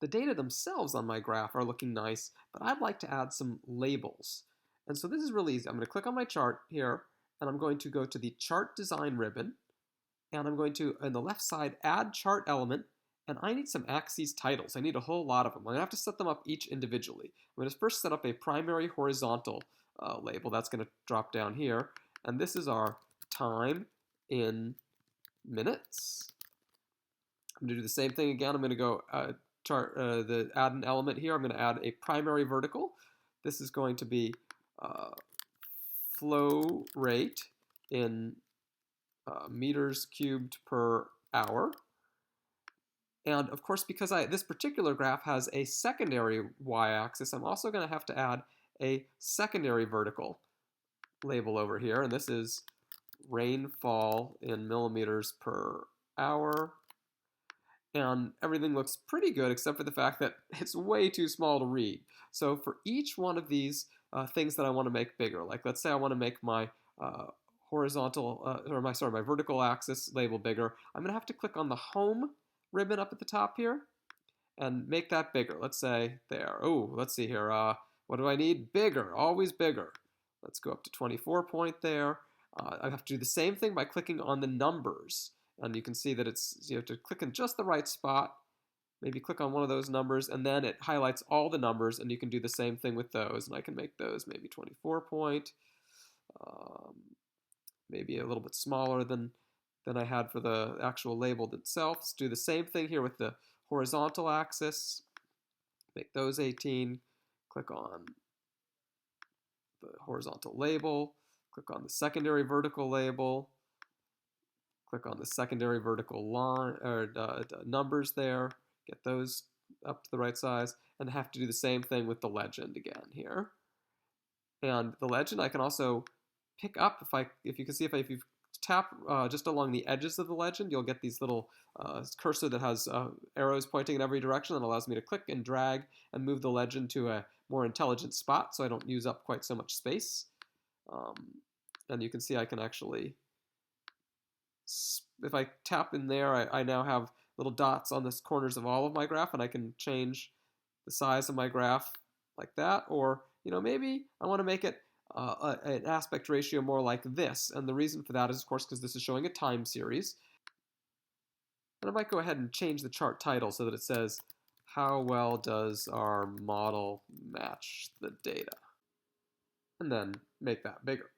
the data themselves on my graph are looking nice, but I'd like to add some labels. And so this is really easy. I'm going to click on my chart here, and I'm going to go to the Chart Design ribbon, and I'm going to, on the left side, add chart element, and I need some axes titles. I need a whole lot of them. I'm going to have to set them up each individually. I'm going to first set up a primary horizontal label. That's going to drop down here, and this is our time in minutes. I'm going to do the same thing again. I'm going to go add an element here. I'm going to add a primary vertical. This is going to be flow rate in meters cubed per hour. And of course, because this particular graph has a secondary y-axis, I'm also going to have to add a secondary vertical label over here. And this is rainfall in millimeters per hour. And everything looks pretty good except for the fact that it's way too small to read. So for each one of these things that I want to make bigger, like let's say I want to make my my vertical axis label bigger, I'm going to have to click on the home ribbon up at the top here and make that bigger. Let's say there. Oh, let's see here. What do I need? Bigger, always bigger. Let's go up to 24 point there. I have to do the same thing by clicking on the numbers. And you can see that you have to click in just the right spot, maybe click on one of those numbers, and then it highlights all the numbers, and you can do the same thing with those. And I can make those maybe 24 point, maybe a little bit smaller than I had for the actual label itself. Let's do the same thing here with the horizontal axis. Make those 18. Click on the horizontal label. Click on the secondary vertical label. Click on the secondary vertical line or numbers there. Get those up to the right size, and have to do the same thing with the legend again here. And the legend I can also pick up if you can see if you tap just along the edges of the legend, you'll get these little cursor that has arrows pointing in every direction that allows me to click and drag and move the legend to a more intelligent spot so I don't use up quite so much space. And you can see I can actually, if I tap in there, I now have little dots on the corners of all of my graph, and I can change the size of my graph like that. Or, maybe I want to make it an aspect ratio more like this. And the reason for that is, of course, because this is showing a time series. And I might go ahead and change the chart title so that it says, how well does our model match the data? And then make that bigger.